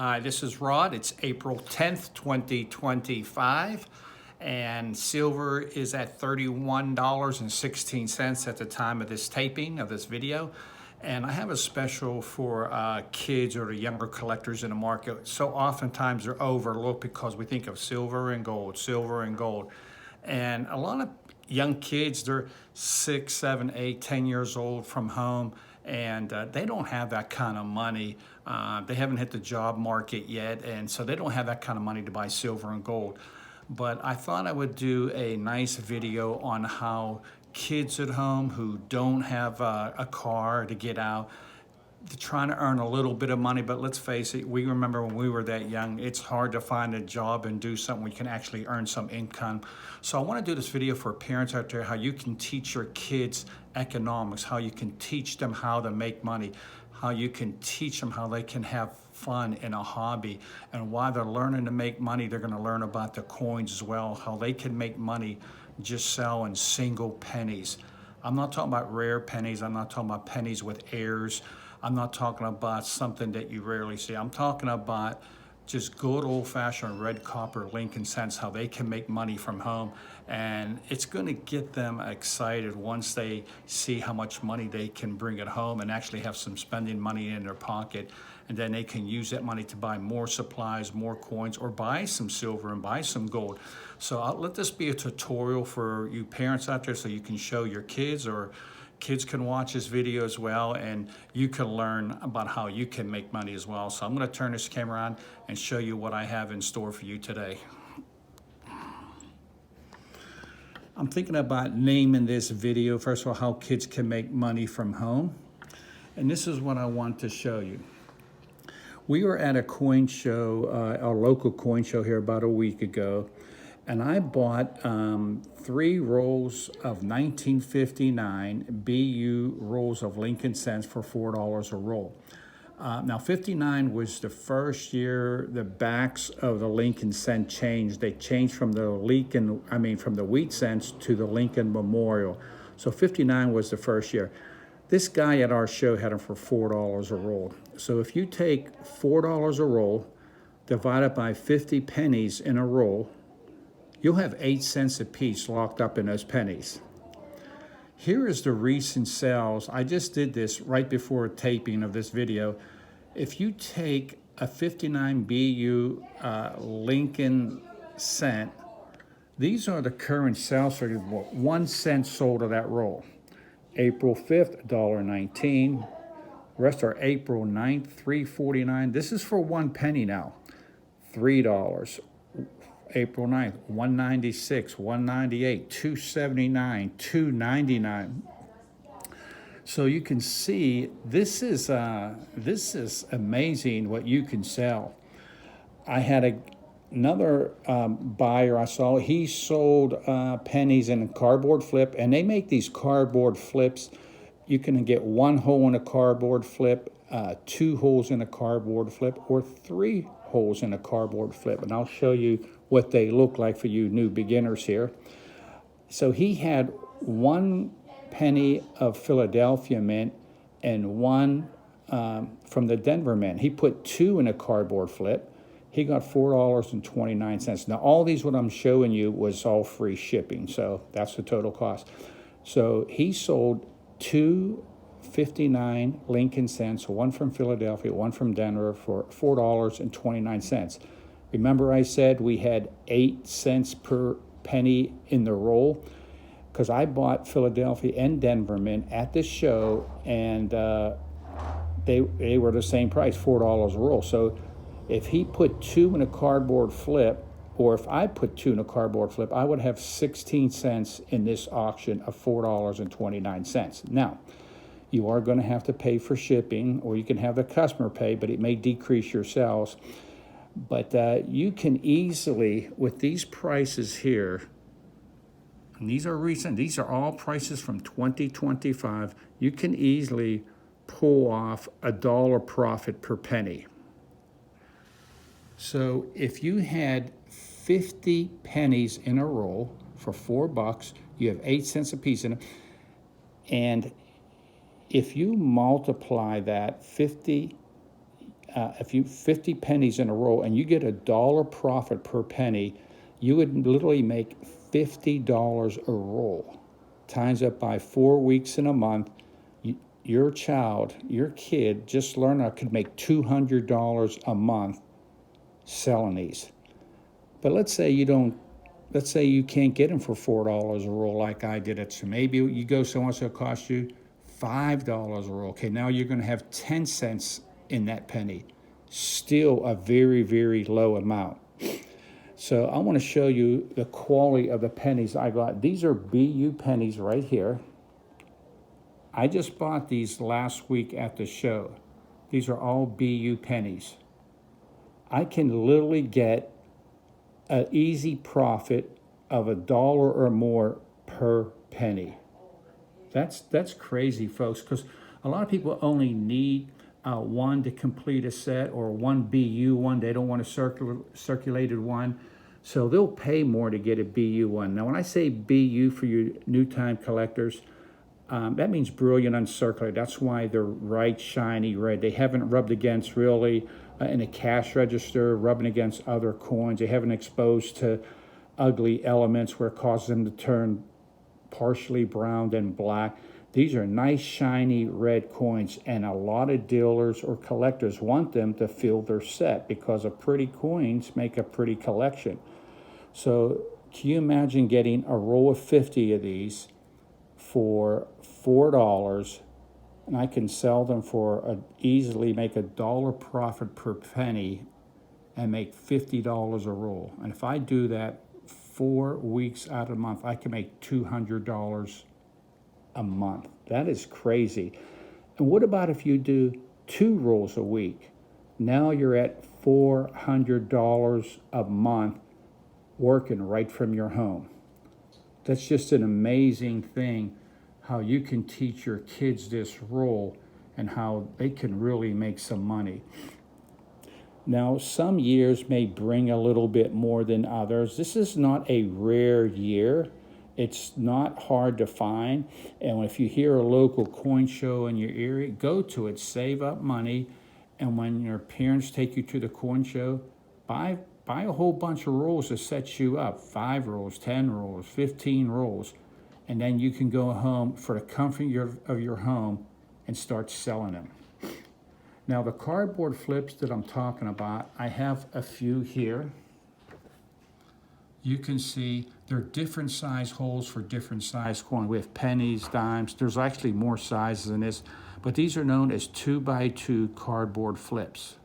Hi, this is Rod. It's April 10th, 2025, and silver is at $31.16 at the time of this taping of this video. And I have a special for kids or the younger collectors in the market. So oftentimes they're overlooked because we think of silver and gold, silver and gold. And a lot of young kids, they're 6, 7, 8, 10 years old from home, and they don't have that kind of money. They haven't hit the job market yet, and so they don't have that kind of money to buy silver and gold. But I thought I would do a nice video on how kids at home who don't have a car to get out, they're trying to earn a little bit of money, but let's face it, we remember when we were that young, it's hard to find a job and do something where you can actually earn some income. So I want to do this video for parents out there, how you can teach your kids economics, how you can teach them how to make money, how you can teach them how they can have fun in a hobby. And while they're learning to make money, they're going to learn about the coins as well, how they can make money just selling single pennies. I'm not talking about rare pennies. I'm not talking about pennies with airs. I'm not talking about something that you rarely see. I'm talking about just good old-fashioned red copper Lincoln cents, how they can make money from home. And it's going to get them excited once they see how much money they can bring at home and actually have some spending money in their pocket. And then they can use that money to buy more supplies, more coins, or buy some silver and buy some gold. So I'll let this be a tutorial for you parents out there so you can show your kids, or kids can watch this video as well, and you can learn about how you can make money as well. So I'm going to turn this camera on and show you what I have in store for you today. I'm thinking about naming this video, first of all, how kids can make money from home. And this is what I want to show you. We were at a coin show, our local coin show here about a week ago, and I bought 3 rolls of 1959 BU rolls of Lincoln cents for $4 a roll. Now 59 was the first year the backs of the Lincoln cent changed. They changed from the from the wheat cents to the Lincoln Memorial. So 59 was the first year. This guy at our show had them for $4 a roll. So if you take $4 a roll, divided by 50 pennies in a roll, you'll have 8 cents a piece locked up in those pennies. Here is the recent sales. I just did this right before a taping of this video. If you take a 59 BU Lincoln cent, these are the current sales figures. 1 cent sold of that roll. April 5th, $1.19. Rest are April 9th, $3.49. This is for 1 penny now, $3. April 9th, $1.96, $1.98, $2.79, $2.99. So you can see this is amazing what you can sell. I had another buyer I saw. He sold pennies in a cardboard flip, and they make these cardboard flips. You can get 1 hole in a cardboard flip, 2 holes in a cardboard flip, or 3 holes in a cardboard flip. And I'll show you what they look like for you new beginners here. So he had 1 penny of Philadelphia mint and 1 from the Denver mint. He put 2 in a cardboard flip. He got $4.29. Now all these what I'm showing you was all free shipping, so that's the total cost. So he sold 2 59 Lincoln cents, 1 from Philadelphia, 1 from Denver, for $4.29. Remember I said we had 8 cents per penny in the roll? Because I bought Philadelphia and Denver mint at this show, and they were the same price, $4 a roll. So if he put 2 in a cardboard flip, or if I put 2 in a cardboard flip, I would have 16 cents in this auction of $4.29. Now, you are going to have to pay for shipping, or you can have the customer pay, but it may decrease your sales. But you can easily, with these prices here, and these are recent, these are all prices from 2025, you can easily pull off $1 profit per penny. So if you had 50 pennies in a roll for $4, you have 8 cents a piece in it, and if you multiply that 50 if you 50 pennies in a roll and you get $1 profit per penny, you would literally make $50 a roll. Times up by 4 weeks in a month, your child, your kid, just learned I could make $200 a month selling these. But let's say you can't get them for $4 a roll like I did it. So maybe you go somewhere so it costs you $5 a roll. Okay, now you're going to have 10 cents in that penny. Still a very, very low amount. So I want to show you the quality of the pennies I got. These are BU pennies right here. I just bought these last week at the show. These are all BU pennies. I can literally get an easy profit of $1 or more per penny. That's crazy, folks, because a lot of people only need one to complete a set, or one BU one. They don't want a circulated one. So they'll pay more to get a BU one. Now, when I say BU for you new time collectors, that means brilliant uncirculated. That's why they're bright, shiny red. They haven't rubbed against really in a cash register, rubbing against other coins. They haven't exposed to ugly elements where it causes them to turn partially brown and black. These are nice, shiny red coins, and a lot of dealers or collectors want them to fill their set because of pretty coins make a pretty collection. So can you imagine getting a roll of 50 of these for $4, and I can sell them for easily make $1 profit per penny and make $50 a roll. And if I do that 4 weeks out of the month, I can make $200 a month. That is crazy. And what about if you do 2 rolls a week? Now you're at $400 a month working right from your home. That's just an amazing thing, how you can teach your kids this role and how they can really make some money. Now, some years may bring a little bit more than others. This is not a rare year. It's not hard to find. And if you hear a local coin show in your area, go to it, save up money. And when your parents take you to the coin show, buy a whole bunch of rolls to set you up, 5 rolls, 10 rolls, 15 rolls. And then you can go home for the comfort of your home and start selling them. Now, the cardboard flips that I'm talking about, I have a few here. You can see they're different size holes for different size coin. We have pennies, dimes. There's actually more sizes than this, but these are known as 2x2 cardboard flips.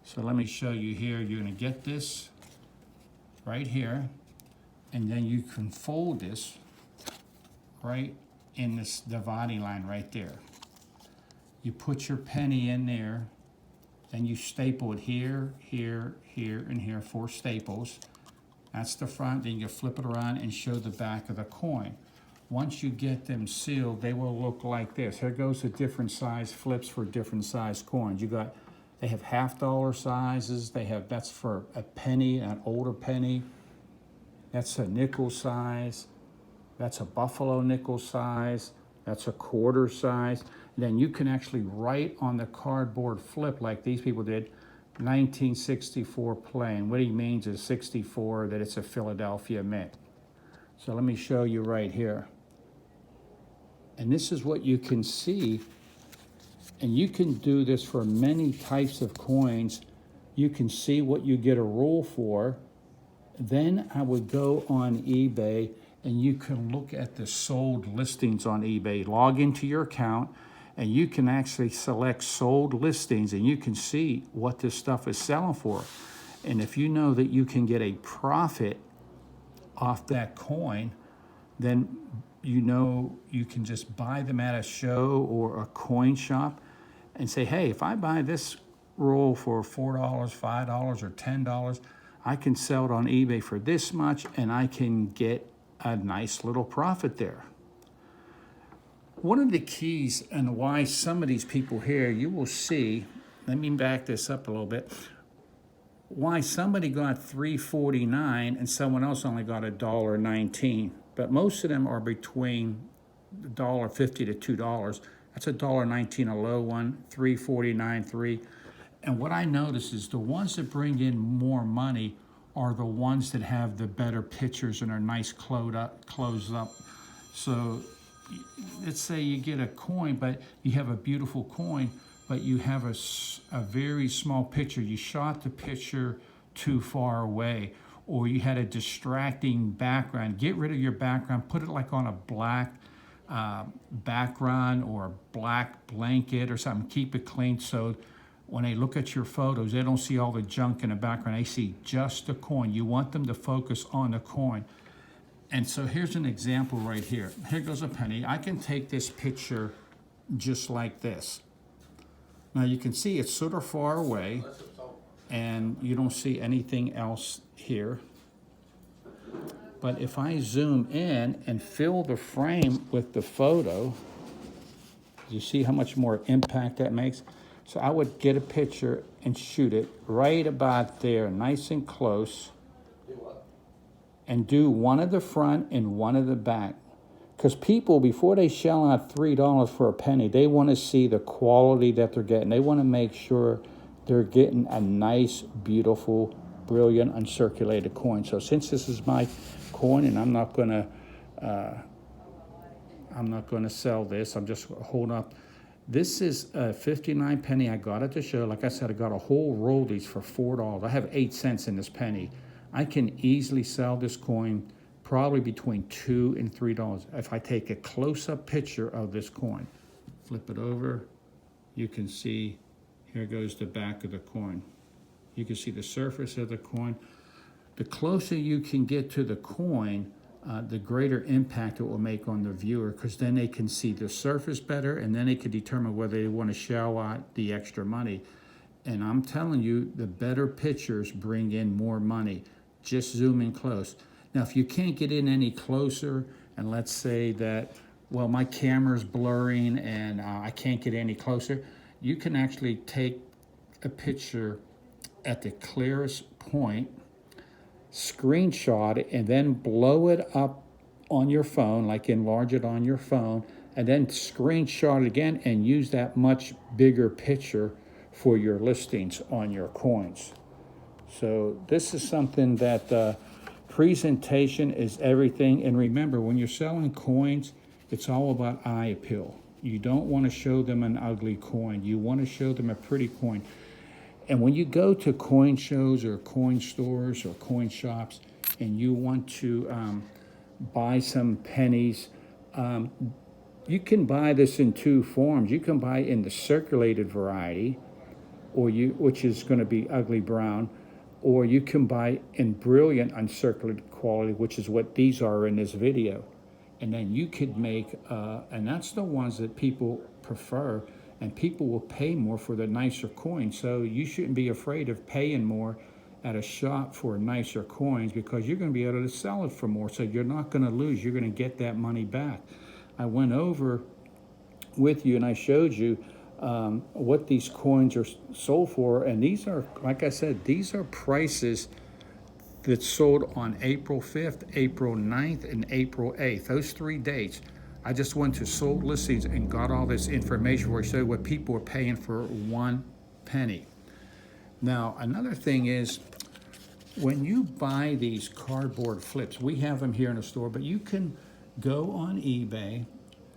So let me show you here. You're going to get this right here, and then you can fold this right in this dividing line right there. You put your penny in there, then you staple it here, here, here, and here, 4 staples. That's the front. Then you can flip it around and show the back of the coin. Once you get them sealed, they will look like this. Here goes the different size flips for different size coins. They have $50 sizes. That's for a penny, an older penny. That's a nickel size. That's a buffalo nickel size. That's a quarter size. And then you can actually write on the cardboard flip like these people did, 1964 plain. What he means is 64, that it's a Philadelphia mint. So let me show you right here. And this is what you can see. And you can do this for many types of coins. You can see what you get a roll for. Then I would go on eBay and you can look at the sold listings on eBay. Log into your account and you can actually select sold listings and you can see what this stuff is selling for. And if you know that you can get a profit off that coin, then you know you can just buy them at a show or a coin shop and say, hey, if I buy this roll for $4, $5, or $10, I can sell it on eBay for this much and I can get a nice little profit there. One of the keys and why some of these people here, you will see, let me back this up a little bit, why somebody got $3.49 and someone else only got $1.19. But most of them are between $1.50 to $2. That's $1.19 a low one, $3.49, $3. And what I notice is the ones that bring in more money are the ones that have the better pictures and are nice closed up. So let's say you get a coin, but you have a beautiful coin, but you have a very small picture. You shot the picture too far away, or you had a distracting background. Get rid of your background, put it like on a black background or a black blanket or something. Keep it clean so when they look at your photos, they don't see all the junk in the background. They see just the coin. You want them to focus on the coin. And so here's an example right here. Here goes a penny. I can take this picture just like this. Now you can see it's sort of far away and you don't see anything else here. But if I zoom in and fill the frame with the photo, you see how much more impact that makes? So I would get a picture and shoot it right about there, nice and close, and do one at the front and one at the back. Because people, before they shell out $3 for a penny, they want to see the quality that they're getting. They want to make sure they're getting a nice, beautiful, brilliant, uncirculated coin. So since this is my coin, and I'm not going to sell this, I'm just holding up. This is a 59 penny. I got it to show. Like I said, I got a whole roll of these for $4. I have 8 cents in this penny. I can easily sell this coin probably between $2 and $3 if I take a close-up picture of this coin. Flip it over. You can see, here goes the back of the coin. You can see the surface of the coin. The closer you can get to the coin, the greater impact it will make on the viewer, because then they can see the surface better, and then they can determine whether they want to shell out the extra money. And I'm telling you, the better pictures bring in more money. Just zoom in close. Now, if you can't get in any closer, and let's say that, well, my camera's blurring and I can't get any closer, you can actually take a picture at the clearest point, screenshot it, and then blow it up on your phone, like enlarge it on your phone, and then screenshot it again and use that much bigger picture for your listings on your coins. So this is something that presentation is everything. And remember, when you're selling coins, it's all about eye appeal. You don't want to show them an ugly coin. You want to show them a pretty coin. And when you go to coin shows or coin stores or coin shops and you want to buy some pennies, you can buy this in two forms. You can buy in the circulated variety, which is going to be ugly brown, or you can buy in brilliant uncirculated quality, which is what these are in this video. And then you could make, and that's the ones that people prefer, and people will pay more for the nicer coins. So you shouldn't be afraid of paying more at a shop for nicer coins, because you're going to be able to sell it for more. So you're not going to lose. You're going to get that money back. I went over with you and I showed you what these coins are sold for. And these are, like I said, these are prices that sold on April 5th, April 9th, and April 8th. Those 3 dates. I just went to sold listings and got all this information where I showed what people were paying for 1 penny. Now, another thing is, when you buy these cardboard flips, we have them here in the store, but you can go on eBay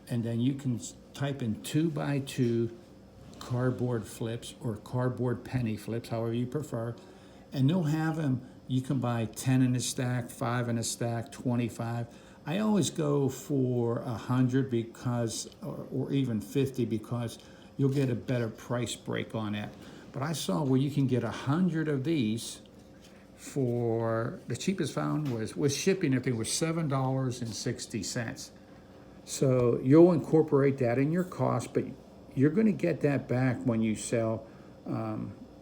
and then you can type in 2x2 cardboard flips or cardboard penny flips, however you prefer, and they'll have them. You can buy 10 in a stack, 5 in a stack, 25. I always go for 100 because, or even 50, because you'll get a better price break on that. But I saw where you can get 100 of these for, the cheapest found was, with shipping, everything was $7.60. So you'll incorporate that in your cost, but you're going to get that back when you sell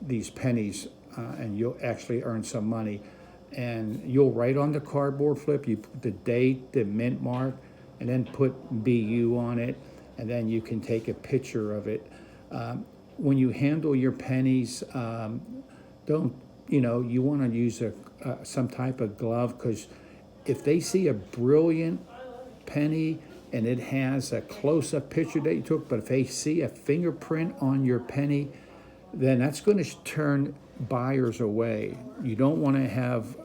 these pennies, and you'll actually earn some money. And you'll write on the cardboard flip, you put the date, the mint mark, and then put BU on it, and then you can take a picture of it. When you handle your pennies, you want to use some type of glove, because if they see a brilliant penny and it has a close-up picture that you took, but if they see a fingerprint on your penny, then that's going to turn buyers away. You don't want to have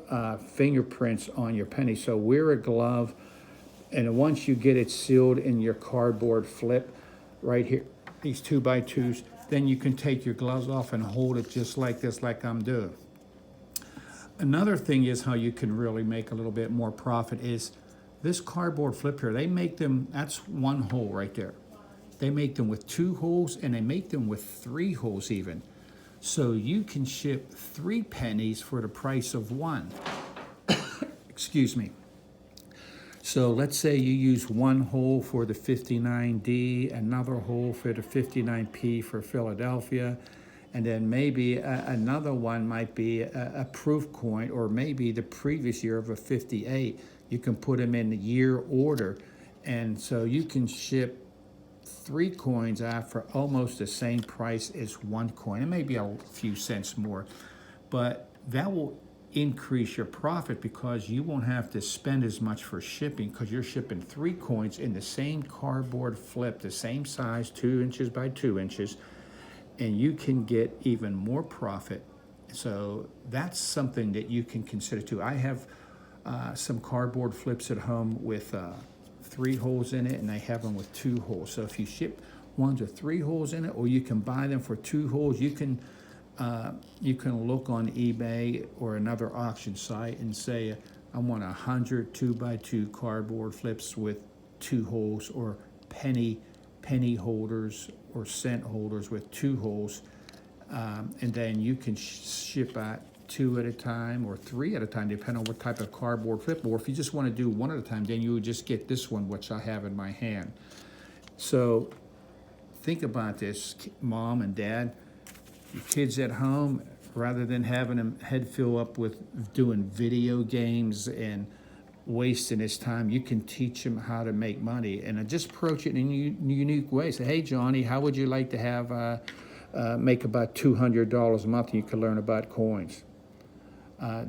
fingerprints on your penny. So wear a glove, and once you get it sealed in your cardboard flip right here, these 2x2s, then you can take your gloves off and hold it just like this, like I'm doing. Another thing is how you can really make a little bit more profit is this cardboard flip here. They make them, that's one hole right there. They make them with 2 holes, and they make them with 3 holes even. So you can ship 3 pennies for the price of 1. Excuse me. So let's say you use 1 hole for the 59D, another hole for the 59P for Philadelphia, and then maybe another one might be a proof coin, or maybe the previous year of a 58. You can put them in the year order, and so you can ship 3 coins out for almost the same price as 1 coin. It may be a few cents more, but that will increase your profit because you won't have to spend as much for shipping, because you're shipping 3 coins in the same cardboard flip, the same size, 2 inches by 2 inches, and you can get even more profit. So that's something that you can consider too. I have some cardboard flips at home with 3 holes in it, and I have them with 2 holes. So if you ship ones with 3 holes in it, or you can buy them for 2 holes, you can look on eBay or another auction site and say, I want 100 2x2 cardboard flips with 2 holes, or penny holders or cent holders with 2 holes, and then you can ship out 2 at a time or 3 at a time, depending on what type of cardboard flip. Or if you just want to do 1 at a time, then you would just get this one, which I have in my hand. So think about this, mom and dad, your kids at home, rather than having them head fill up with doing video games and wasting his time, you can teach him how to make money, and just approach it in a unique way. Say, hey, Johnny, how would you like to have make about $200 a month, and you can learn about coins.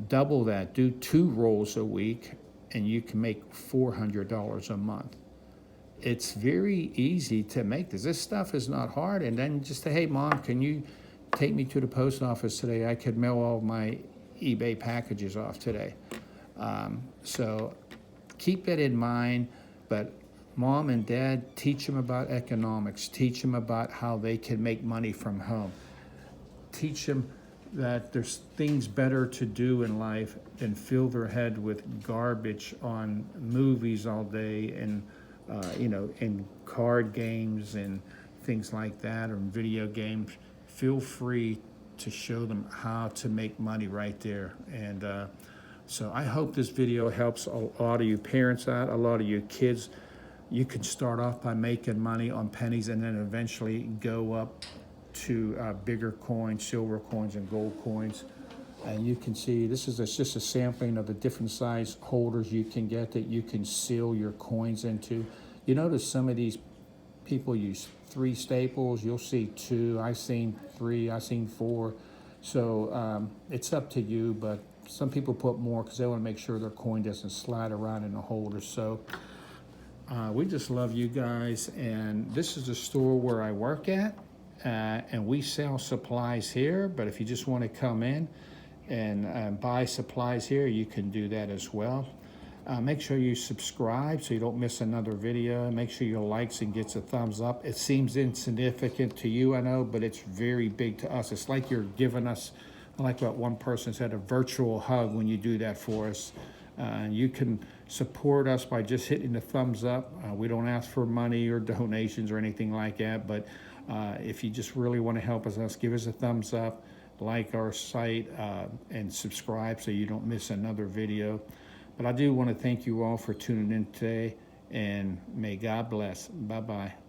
Double that, do 2 rolls a week, and you can make $400 a month. It's very easy to make this. This stuff is not hard. And then just say, hey, Mom, can you take me to the post office today? I could mail all my eBay packages off today. So keep it in mind, but Mom and Dad, teach them about economics. Teach them about how they can make money from home. Teach them that there's things better to do in life than fill their head with garbage on movies all day, and and card games and things like that, or video games. Feel free to show them how to make money right there. And so I hope this video helps a lot of you parents out, a lot of you kids. You can start off by making money on pennies, and then eventually go up to bigger coins, silver coins and gold coins. And you can see this is just a sampling of the different size holders you can get that you can seal your coins into. You notice some of these people use 3 staples. You'll see 2. I've seen 3. I've seen 4. So it's up to you, but some people put more because they want to make sure their coin doesn't slide around in the holder. So we just love you guys, and this is the store where I work at, and we sell supplies here. But if you just want to come in and buy supplies here, you can do that as well. Make sure you subscribe so you don't miss another video. Make sure you likes and gets a thumbs up. It seems insignificant to you, I know, but it's very big to us. It's like you're giving us, like what one person said, a virtual hug when you do that for us. You can support us by just hitting the thumbs up. We don't ask for money or donations or anything like that, but if you just really want to help us, give us a thumbs up, like our site, and subscribe so you don't miss another video. But I do want to thank you all for tuning in today, and may God bless. Bye-bye.